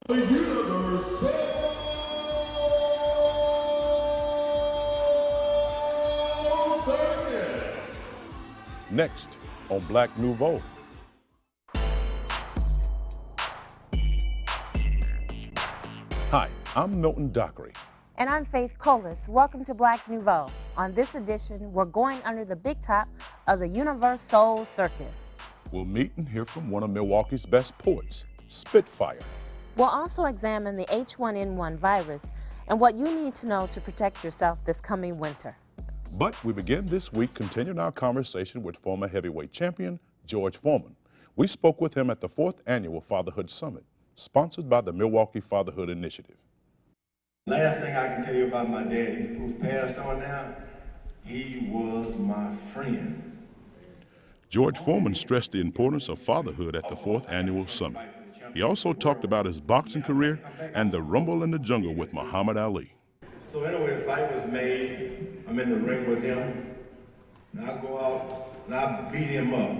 The Universal Circus. Next on Black Nouveau. Hi, I'm Milton Dockery. And I'm Faithe. Welcome to Black Nouveau. On this edition, we're going under the big top of the Universal Circus. We'll meet and hear from one of Milwaukee's best poets, Spitfire. We'll also examine the H1N1 virus and what you need to know to protect yourself this coming winter. But we begin this week continuing our conversation with former heavyweight champion George Foreman. We spoke with him at the 4th Annual Fatherhood Summit, sponsored by the Milwaukee Fatherhood Initiative. Last thing I can tell you about my dad, who's passed on now, he was my friend. George Foreman stressed the importance of fatherhood at the 4th Annual Summit. He also talked about his boxing career and the rumble in the jungle with Muhammad Ali. So anyway, the fight was made. I'm in the ring with him, and I go out and I beat him up.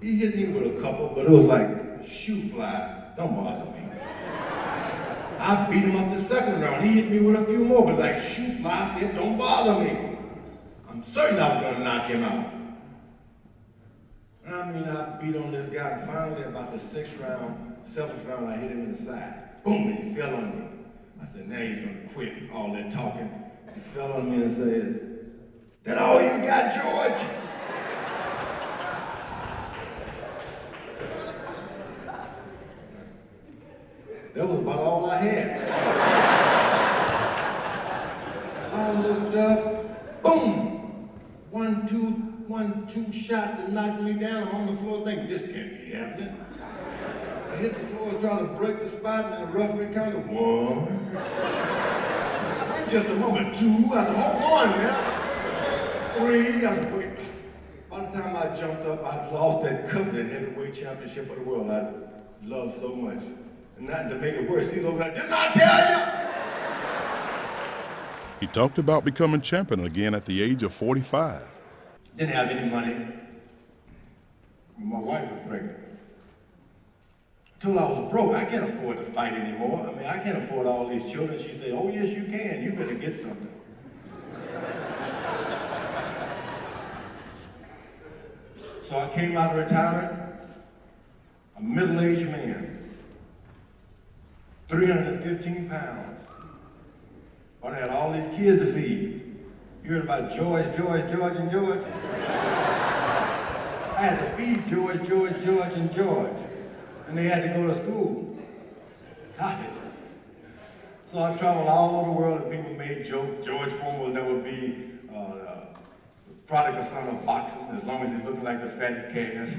He hit me with a couple, but it was like shoe fly. Don't bother me. I beat him up the second round. He hit me with a few more, but like shoe fly, I said, don't bother me. I'm certain I was gonna knock him out. And I mean, I beat on this guy, and finally about the 7th round, I hit him in the side. Boom, and he fell on me. I said, now he's gonna quit all that talking. He fell on me and said, that all you got, George? That was about all I had. I looked up, boom! 1-2 shot that knocked me down. I'm on the floor thinking, this can't be happening. I hit the floor trying to break the spot, and the referee counted 1. In just a moment, 2. I said, hold on now. 3. I said, wait. By the time I jumped up, I lost that coveted heavyweight championship of the world I loved so much. And not to make it worse, he's over there, didn't I tell you? He talked about becoming champion again at the age of 45. Didn't have any money. My wife was pregnant. Until I was broke, I can't afford to fight anymore. I mean, I can't afford all these children. She said, oh yes you can, you better get something. So I came out of retirement, a middle-aged man. 315 pounds. But I had all these kids to feed. You heard about George, and George? I had to feed George, and George. And they had to go to school. So I traveled all over the world and people made jokes. George Foreman will never be the prodigal son of boxing as long as he's looking like the fatty calves.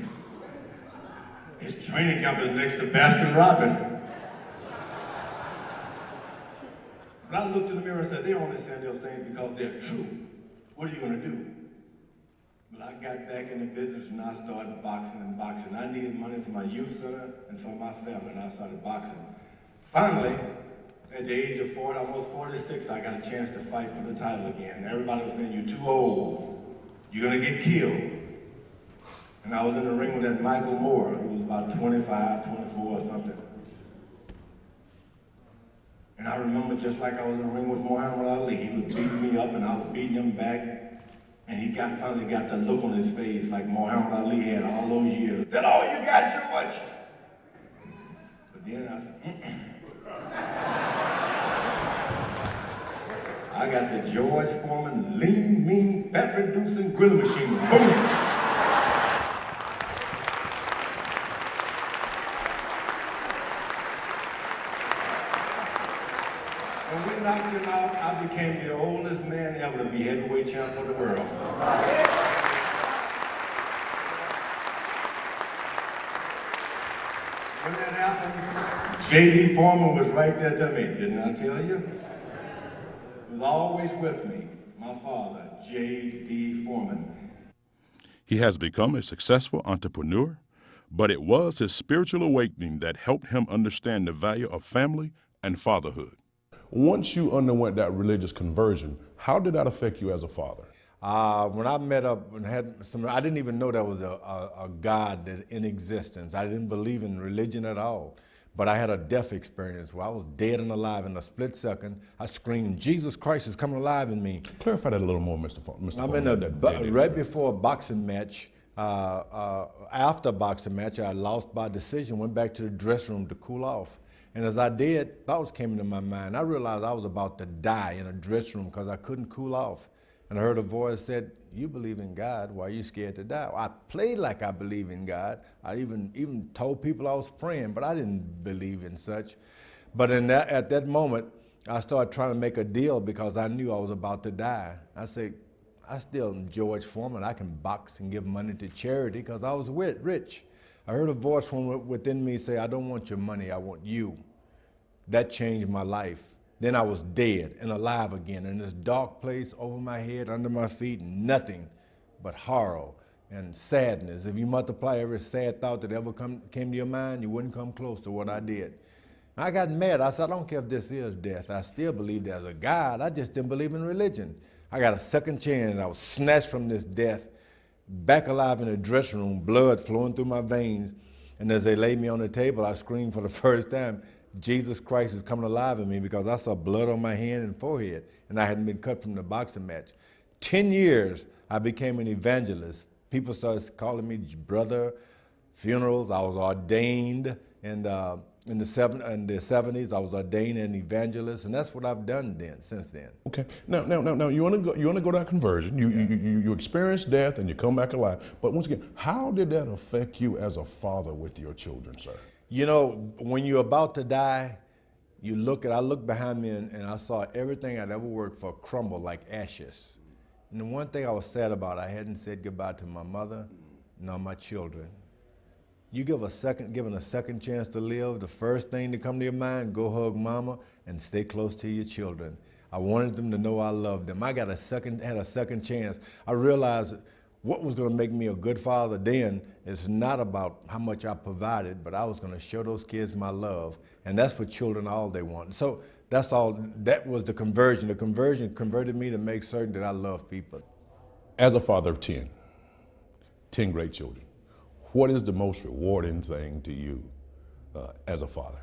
His training camp is next to Baskin Robbins. But I looked in the mirror and said, they're only saying those things because they're true. What are you gonna do? Well, I got back in the business and I started boxing. I needed money for my youth center and for my family, and I started boxing. Finally, at the age of 40, almost 46, I got a chance to fight for the title again. Everybody was saying, you're too old. You're gonna get killed. And I was in the ring with that Michael Moore, who was about 25, 24 or something. And I remember just like I was in the ring with Muhammad Ali. He was beating me up and I was beating him back. And he finally got the look on his face like Muhammad Ali had all those years. That all you got, George? But then I said, I got the George Foreman lean, mean, fat-reducing grill machine. Boom! When we knocked him out, I became the oldest man ever to be heavyweight champion of the world. When that happened, J.D. Foreman was right there telling me, didn't I tell you? He was always with me, my father, J.D. Foreman. He has become a successful entrepreneur, but it was his spiritual awakening that helped him understand the value of family and fatherhood. Once you underwent that religious conversion, how did that affect you as a father? When I met up and had some, I didn't even know there was a God in existence. I didn't believe in religion at all. But I had a death experience where I was dead and alive in a split second. I screamed, Jesus Christ is coming alive in me. Clarify that a little more, Mr. Foreman. I'm in right before a boxing match. After a boxing match, I lost by decision, went back to the dressing room to cool off. And as I did, thoughts came into my mind. I realized I was about to die in a dressing room because I couldn't cool off. And I heard a voice said, you believe in God, why are you scared to die? I played like I believe in God. I even told people I was praying, but I didn't believe in such. But at that moment, I started trying to make a deal because I knew I was about to die. I said, I still am George Foreman. I can box and give money to charity because I was rich. I heard a voice from within me say, I don't want your money, I want you. That changed my life. Then I was dead and alive again in this dark place over my head, under my feet, nothing but horror and sadness. If you multiply every sad thought that ever came to your mind, you wouldn't come close to what I did. I got mad. I said, I don't care if this is death. I still believe there's a God. I just didn't believe in religion. I got a second chance. I was snatched from this death, back alive in the dressing room, blood flowing through my veins. And as they laid me on the table, I screamed for the first time, Jesus Christ is coming alive in me, because I saw blood on my hand and forehead, and I hadn't been cut from the boxing match. 10 years, I became an evangelist. People started calling me brother. Funerals, I was ordained, and in the 70s, I was ordained an evangelist, and that's what I've done since then. Okay. Now, you want to go that conversion. You experience death and you come back alive. But once again, how did that affect you as a father with your children, sir? You know, when you're about to die, I looked behind me and I saw everything I'd ever worked for crumble like ashes. And the one thing I was sad about, I hadn't said goodbye to my mother, nor my children. You given a second chance to live, the first thing to come to your mind, go hug mama and stay close to your children. I wanted them to know I loved them. I had a second chance. I realized what was going to make me a good father then is not about how much I provided, but I was going to show those kids my love. And that's for children, all they want. So that's all, that was the conversion. The conversion converted me to make certain that I love people. As a father of 10 great children, what is the most rewarding thing to you as a father?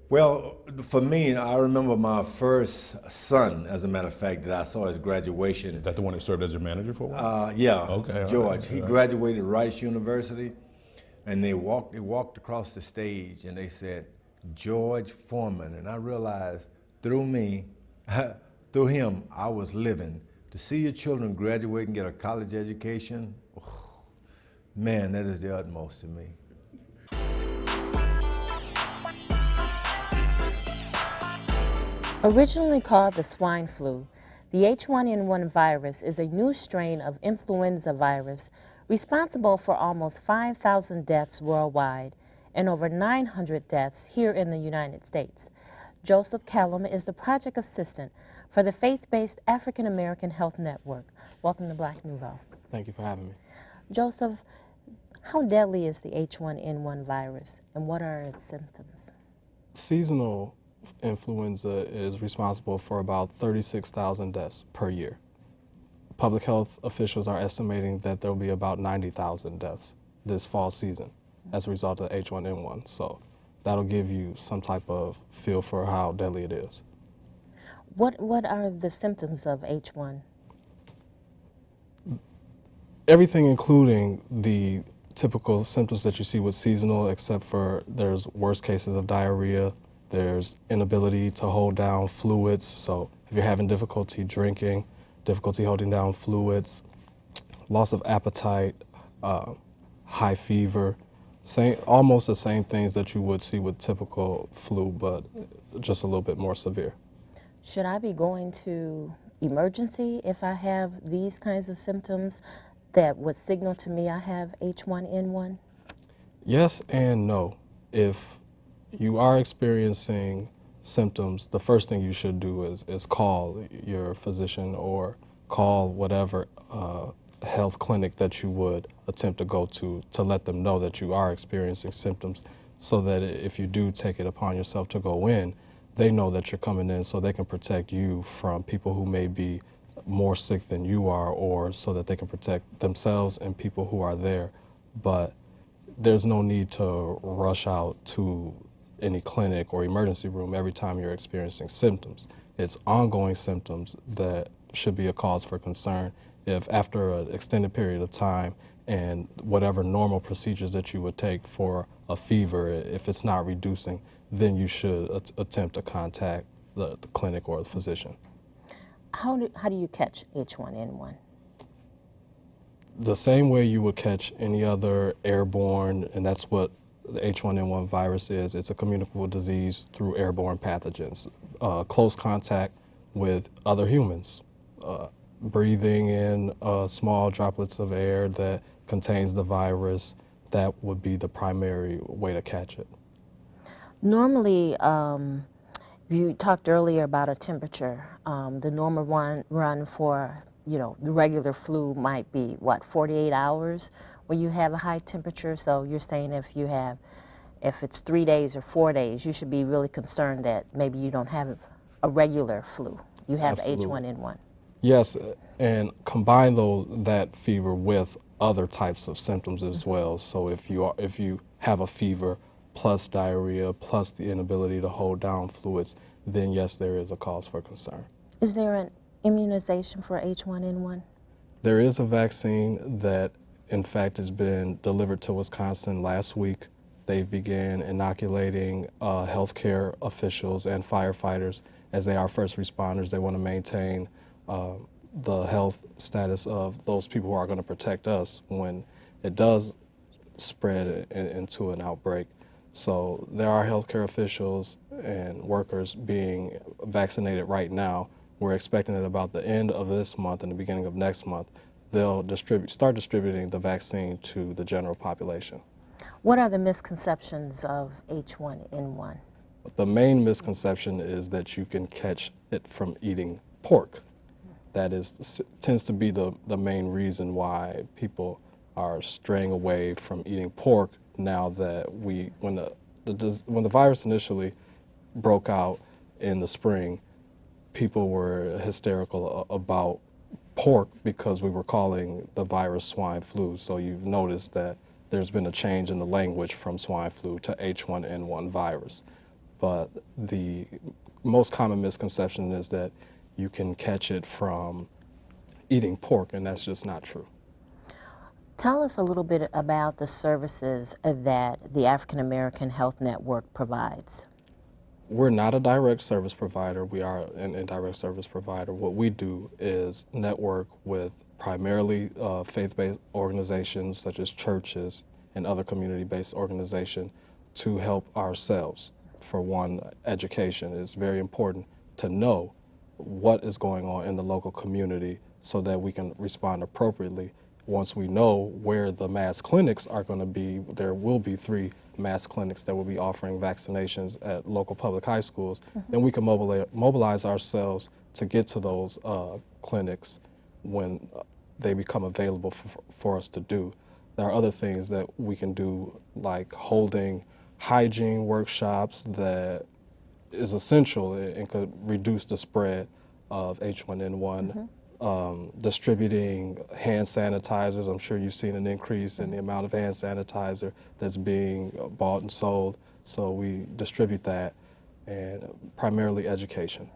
Well, for me, I remember my first son, as a matter of fact, that I saw his graduation. Is that the one that served as your manager for a while? Yeah, okay, George. Right, he graduated Rice University, and they walked across the stage, and they said, George Foreman. And I realized through him, I was living. To see your children graduate and get a college education, oh, man, that is the utmost to me. Originally called the swine flu, the H1N1 virus is a new strain of influenza virus responsible for almost 5,000 deaths worldwide and over 900 deaths here in the United States. Joseph Kellum is the project assistant for the faith-based African American Health Network. Welcome to Black Nouveau. Thank you for having me. Joseph, how deadly is the H1N1 virus and what are its symptoms? Seasonal influenza is responsible for about 36,000 deaths per year. Public health officials are estimating that there will be about 90,000 deaths this fall season as a result of H1N1. So that'll give you some type of feel for how deadly it is. What are the symptoms of H1? Everything including the typical symptoms that you see with seasonal, except for there's worse cases of diarrhea, there's inability to hold down fluids. So if you're having difficulty drinking, difficulty holding down fluids, loss of appetite, high fever, almost the same things that you would see with typical flu, but just a little bit more severe. Should I be going to emergency if I have these kinds of symptoms that would signal to me I have H1N1? Yes and no. If you are experiencing symptoms, the first thing you should do is call your physician or call whatever health clinic that you would attempt to go to let them know that you are experiencing symptoms, so that if you do take it upon yourself to go in, they know that you're coming in so they can protect you from people who may be more sick than you are, or so that they can protect themselves and people who are there. But there's no need to rush out to any clinic or emergency room every time you're experiencing symptoms. It's ongoing symptoms that should be a cause for concern. If after an extended period of time and whatever normal procedures that you would take for a fever, if it's not reducing, then you should attempt to contact the clinic or the physician. How do you catch H1N1? The same way you would catch any other airborne, and that's what the H1N1 virus is. It's a communicable disease through airborne pathogens. Close contact with other humans, breathing in small droplets of air that contains the virus, that would be the primary way to catch it. Normally, you talked earlier about a temperature. The normal run for, the regular flu might be, 48 hours where you have a high temperature. So you're saying if it's 3 days or 4 days, you should be really concerned that maybe you don't have a regular flu. You have H1N1. Yes, and combine that fever with other types of symptoms as well. So if you have a fever plus diarrhea plus the inability to hold down fluids, then yes, there is a cause for concern. Is there an immunization for H1N1? There is a vaccine that, in fact, has been delivered to Wisconsin last week. They've began inoculating healthcare officials and firefighters, as they are first responders. They want to maintain the health status of those people who are going to protect us when it does spread into an outbreak. So there are healthcare officials and workers being vaccinated right now. We're expecting that about the end of this month and the beginning of next month, they'll start distributing the vaccine to the general population. What are the misconceptions of H1N1? The main misconception is that you can catch it from eating pork. That tends to be the main reason why people are straying away from eating pork now that when the virus initially broke out in the spring, people were hysterical about pork because we were calling the virus swine flu. So you've noticed that there's been a change in the language from swine flu to H1N1 virus. But the most common misconception is that you can catch it from eating pork, and that's just not true. Tell us a little bit about the services that the African American Health Network provides. We're not a direct service provider. We are an indirect service provider. What we do is network with primarily faith-based organizations such as churches and other community-based organizations to help ourselves. For one, education is very important to know what is going on in the local community so that we can respond appropriately. Once we know where the mass clinics are going to be, there will be 3 mass clinics that will be offering vaccinations at local public high schools. Then we can mobilize ourselves to get to those clinics when they become available for us to do. There are other things that we can do, like holding hygiene workshops that is essential and could reduce the spread of H1N1. Distributing hand sanitizers. I'm sure you've seen an increase in the amount of hand sanitizer that's being bought and sold. So we distribute that, and primarily education.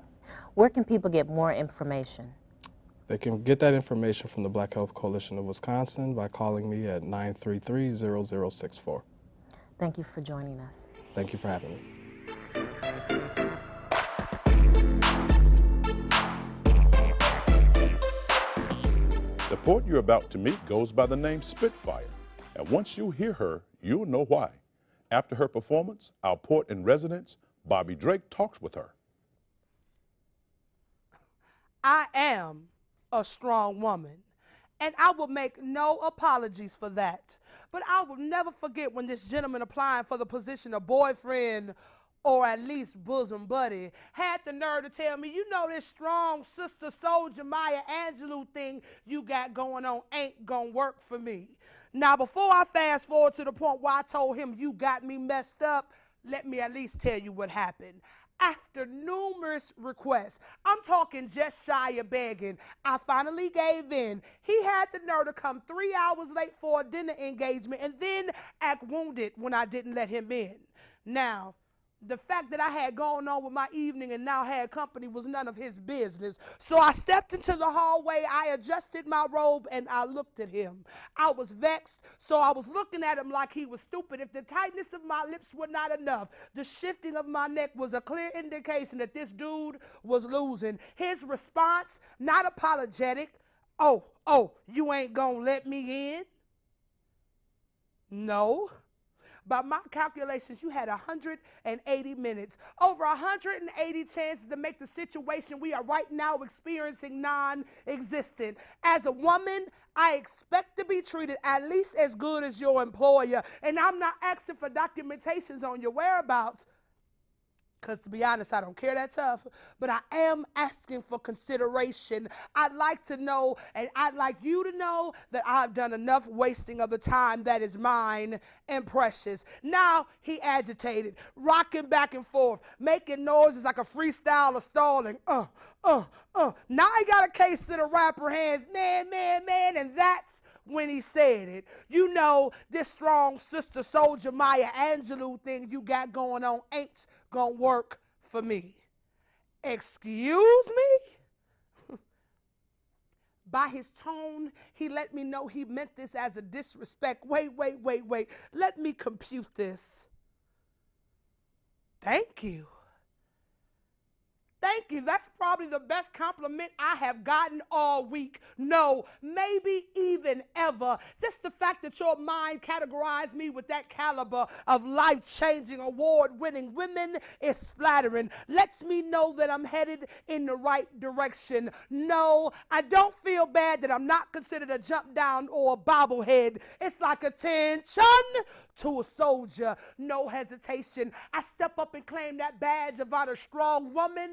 Where can people get more information? They can get that information from the Black Health Coalition of Wisconsin by calling me at 933-0064. Thank you for joining us. Thank you for having me. The poet you're about to meet goes by the name Spitfire, and once you hear her, you'll know why. After her performance, our poet in residence, Bobby Drake, talks with her. I am a strong woman, and I will make no apologies for that. But I will never forget when this gentleman applying for the position of boyfriend, or at least bosom buddy, had the nerve to tell me, you know, this strong sister soldier Maya Angelou thing you got going on ain't gonna work for me. Now, before I fast forward to the point where I told him you got me messed up, let me at least tell you what happened. After numerous requests, I'm talking just shy of begging, I finally gave in. He had the nerve to come 3 hours late for a dinner engagement and then act wounded when I didn't let him in. Now, the fact that I had gone on with my evening and now had company was none of his business. So I stepped into the hallway, I adjusted my robe, and I looked at him. I was vexed, so I was looking at him like he was stupid. If the tightness of my lips were not enough, the shifting of my neck was a clear indication that this dude was losing. His response, not apologetic, oh, you ain't gonna let me in? No. By my calculations, you had 180 minutes, over 180 chances to make the situation we are right now experiencing non-existent. As a woman, I expect to be treated at least as good as your employer, and I'm not asking for documentations on your whereabouts, because to be honest, I don't care that tough, but I am asking for consideration. I'd like to know, and I'd like you to know, that I've done enough wasting of the time that is mine and precious. Now he agitated, rocking back and forth, making noises like a freestyler stalling. Now he got a case of the rapper hands, man, and that's when he said it. You know, this strong sister soldier Maya Angelou thing you got going on ain't gonna work for me. Excuse me? By his tone, he let me know he meant this as a disrespect. Wait. Let me compute this. Thank you. Thank you. That's probably the best compliment I have gotten all week. No, maybe even ever. Just the fact that your mind categorized me with that caliber of life-changing, award-winning women is flattering. Lets me know that I'm headed in the right direction. No, I don't feel bad that I'm not considered a jump down or a bobblehead. It's like attention to a soldier. No hesitation. I step up and claim that badge of honor, strong woman,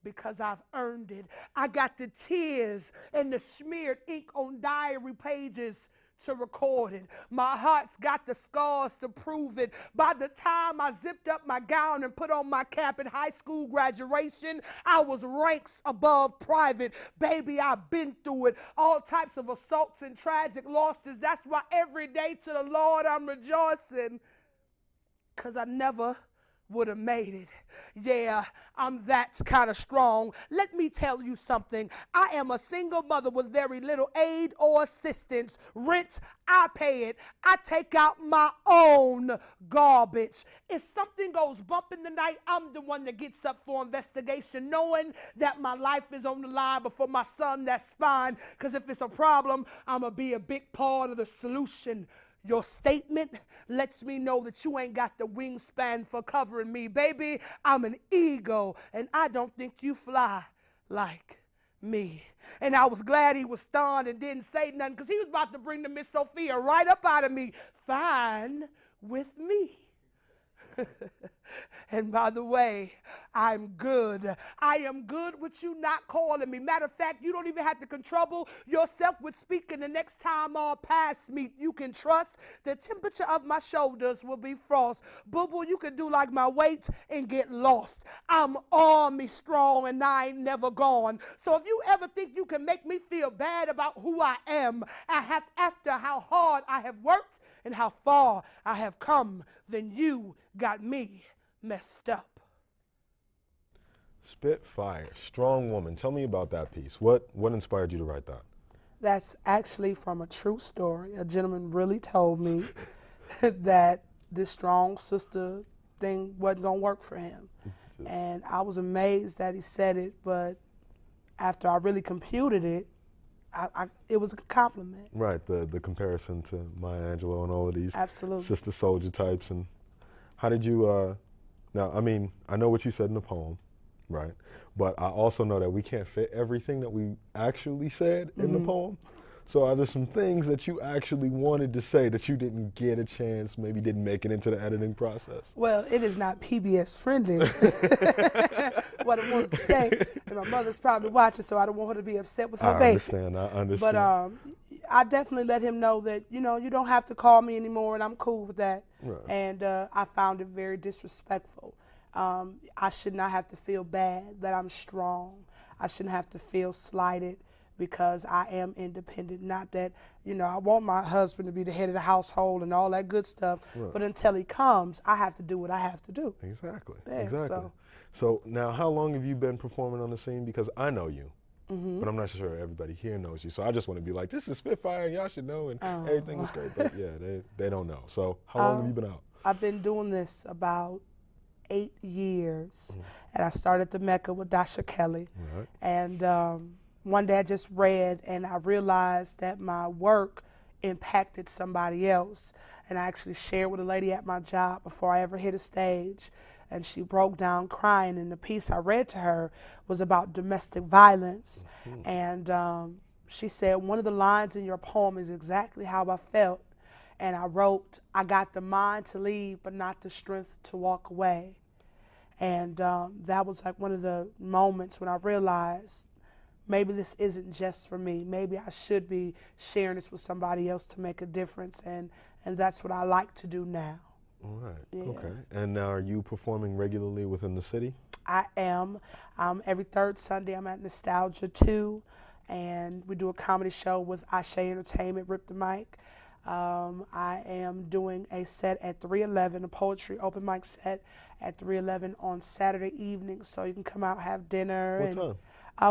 because I've earned it. I got the tears and the smeared ink on diary pages to record it. My heart's got the scars to prove it. By the time I zipped up my gown and put on my cap at high school graduation, I was ranks above private. Baby, I've been through it. All types of assaults and tragic losses. That's why every day to the Lord I'm rejoicing, because I never would have made it. Yeah, I'm that kind of strong. Let me tell you something. I am a single mother with very little aid or assistance. Rent, I pay it. I take out my own garbage. If something goes bump in the night, I'm the one that gets up for investigation, knowing that my life is on the line. But for my son, that's fine, because if it's a problem, I'm going to be a big part of the solution. Your statement lets me know that you ain't got the wingspan for covering me. Baby, I'm an ego, and I don't think you fly like me. And I was glad he was stunned and didn't say nothing, because he was about to bring the Miss Sophia right up out of me. Fine with me. And by the way, I'm good. I am good with you not calling me. Matter of fact, you don't even have to trouble yourself with speaking the next time our paths meet. You can trust the temperature of my shoulders will be frost. Boo-boo, you can do like my weight and get lost. I'm army strong and I ain't never gone. So if you ever think you can make me feel bad about who I am, after how hard I have worked and how far I have come, then you got me messed up. Spitfire, strong woman. Tell me about that piece. What inspired you to write that? That's actually from a true story. A gentleman really told me that this strong sister thing wasn't gonna work for him. And I was amazed that he said it, but after I really computed it, it was a compliment. Right, the comparison to Maya Angelou and all of these Absolutely. sister soldier types. And how did you, now, I mean, I know what you said in the poem, right? But I also know that we can't fit everything that we actually said in the poem. So are there some things that you actually wanted to say that you didn't get a chance, maybe didn't make it into the editing process? Well, it is not PBS friendly. What I want to say, and my mother's probably watching, so I don't want her to be upset with her baby. I understand. But I definitely let him know that, you know, you don't have to call me anymore, and I'm cool with that. Right. And I found it very disrespectful. I should not have to feel bad that I'm strong. I shouldn't have to feel slighted because I am independent. Not that, you know, I want my husband to be the head of the household and all that good stuff, but until he comes, I have to do what I have to do. Exactly, Yeah, exactly. So now, how long have you been performing on the scene? Because I know you, but I'm not sure everybody here knows you. So I just want to be like, this is Spitfire, and y'all should know, and everything is great. But yeah, they don't know. So how long have you been out? I've been doing this about 8 years, and I started the Mecca with Dasha Kelly. And one day I just read, and I realized that my work impacted somebody else. And I actually shared with a lady at my job before I ever hit a stage, and she broke down crying, and the piece I read to her was about domestic violence. And she said, one of the lines in your poem is exactly how I felt. And I wrote, I got the mind to leave, but not the strength to walk away. And that was like one of the moments when I realized maybe this isn't just for me. Maybe I should be sharing this with somebody else to make a difference. And that's what I like to do now. All right, okay. And now are you performing regularly within the city? I am. Every third Sunday I'm at Nostalgia 2, and we do a comedy show with Ashe Entertainment, Rip the Mic. I am doing a set at 311, a poetry open mic set at 311 on Saturday evening, so you can come out, have dinner. What time?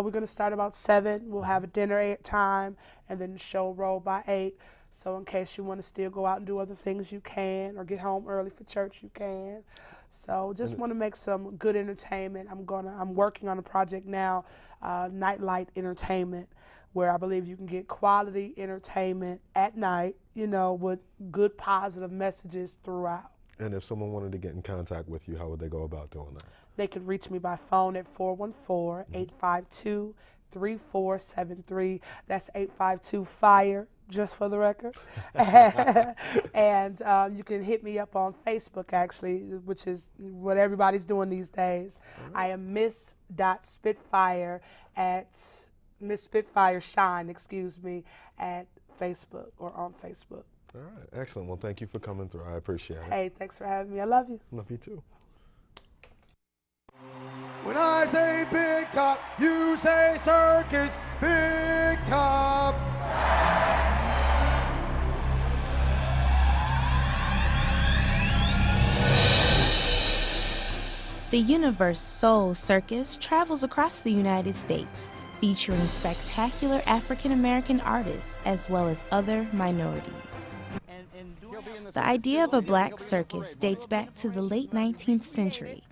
We're going to start about 7. We'll have a dinner at time, and then the show roll by 8. So in case you want to still go out and do other things, you can, or get home early for church, you can. So just want to make some good entertainment. I'm working on a project now, Nightlight Entertainment, where I believe you can get quality entertainment at night, you know, with good positive messages throughout. And if someone wanted to get in contact with you, how would they go about doing that? They can reach me by phone at 414-852-3473. That's 852-FIRE, just for the record. And you can hit me up on Facebook, actually, which is what everybody's doing these days. I am Miss.Spitfire at Miss Spitfire Shine, excuse me, at Facebook or on Facebook. All right, excellent. Well, thank you for coming through. I appreciate it. Hey, thanks for having me. I love you. Love you too. When I say big top, you say circus, big top. The Universe Soul Circus travels across the United States, featuring spectacular African-American artists as well as other minorities. The idea of a black circus dates back to the late 19th century,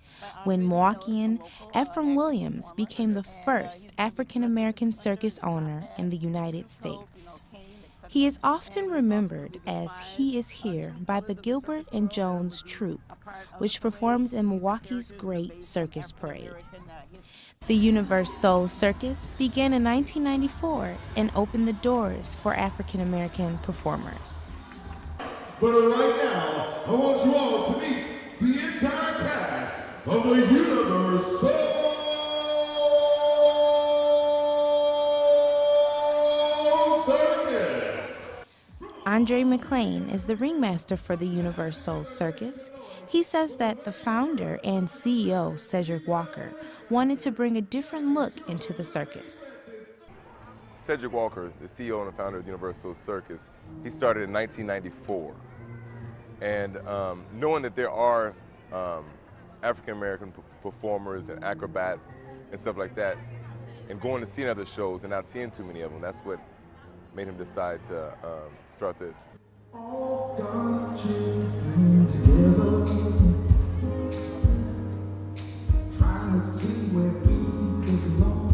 when Milwaukeean Ephraim Williams became the first African-American circus owner in the United States. He is often remembered as He Is Here by the Gilbert and Jones Troupe, which performs in Milwaukee's Great Circus Parade. The Universe Soul Circus began in 1994 and opened the doors for African-American performers. But right now, I want you all to meet the entire cast of the Universe Soul Circus. Andre McLean is the ringmaster for the Universe Soul Circus. He says that the founder and CEO, Cedric Walker, wanted to bring a different look into the circus. Cedric Walker, the CEO and the founder of the Universal Circus, he started in 1994. And knowing that there are African-American performers and acrobats and stuff like that, and going to see other shows and not seeing too many of them, that's what made him decide to start this. All God's children together, trying to see where we belong.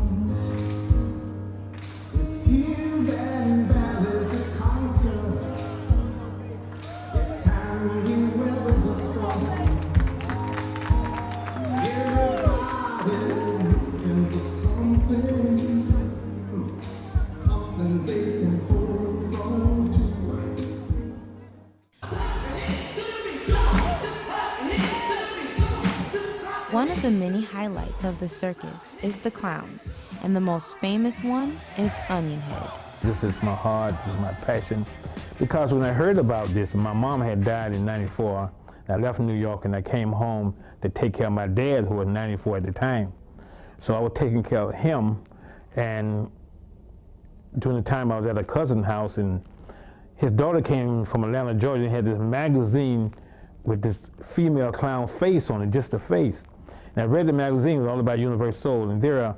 With hills and valleys to conquer, it's time we weather the storm. Everybody's looking for something they can hold on to. One of the many highlights of the circus is the clowns, and the most famous one is Onion Head. This is my heart, this is my passion. Because when I heard about this, my mom had died in '94. I left New York and I came home to take care of my dad, who was 94 at the time. So I was taking care of him, and during the time I was at a cousin's house, and his daughter came from Atlanta, Georgia, and had this magazine with this female clown face on it, just a face. And I read the magazine, it was all about Universal Soul, and there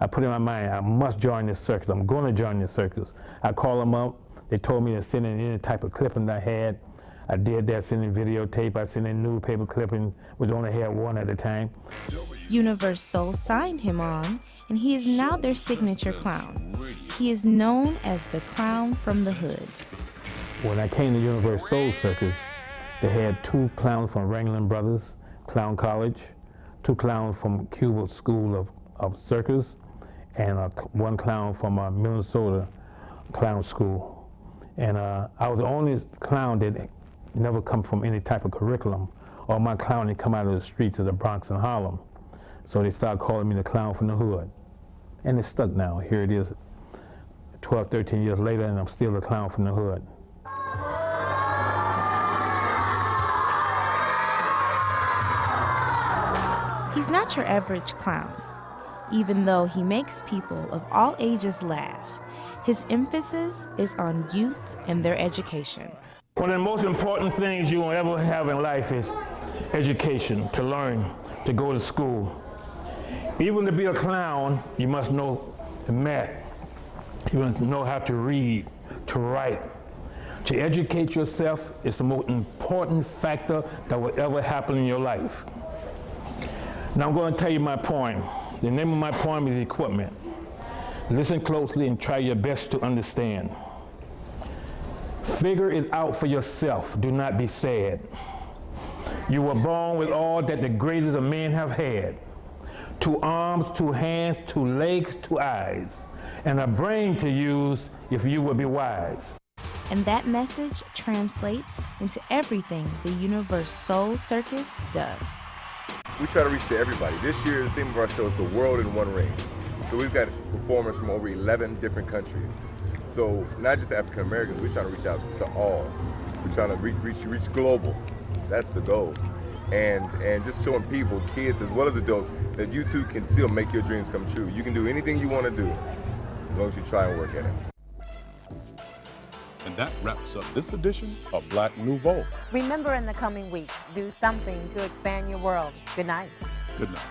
I put in my mind, I must join this circus. I'm going to join this circus. I called them up. They told me to send in any type of clipping I had. I did that, sent in videotape. I sent in newspaper clipping, which only had one at a time. Universal signed him on, and he is now their signature clown. He is known as the Clown from the Hood. When I came to Universal Circus, they had 2 clowns from Wrangling Brothers Clown College, 2 clowns from Cuba School of Circus, and 1 clown from Minnesota Clown School. And I was the only clown that never come from any type of curriculum. All my clowning come out of the streets of the Bronx and Harlem. So they started calling me the Clown from the Hood. And it's stuck now. Here it is, 12, 13 years later, and I'm still the Clown from the Hood. He's not your average clown. Even though he makes people of all ages laugh, his emphasis is on youth and their education. One of the most important things you will ever have in life is education, to learn, to go to school. Even to be a clown, you must know math. You must know how to read, to write. To educate yourself is the most important factor that will ever happen in your life. Now I'm going to tell you my poem. The name of my poem is Equipment. Listen closely and try your best to understand. Figure it out for yourself. Do not be sad. You were born with all that the greatest of men have had. 2 arms, 2 hands, 2 legs, 2 eyes, and a brain to use if you would be wise. And that message translates into everything the Universal Circus does. We try to reach to everybody. This year, the theme of our show is The World in One Ring. So we've got performers from over 11 different countries. So not just African Americans, we're trying to reach out to all. We're trying to reach global. That's the goal. And just showing people, kids as well as adults, that you too can still make your dreams come true. You can do anything you want to do, as long as you try and work at it. And that wraps up this edition of Black Nouveau. Remember, in the coming weeks, do something to expand your world. Good night. Good night.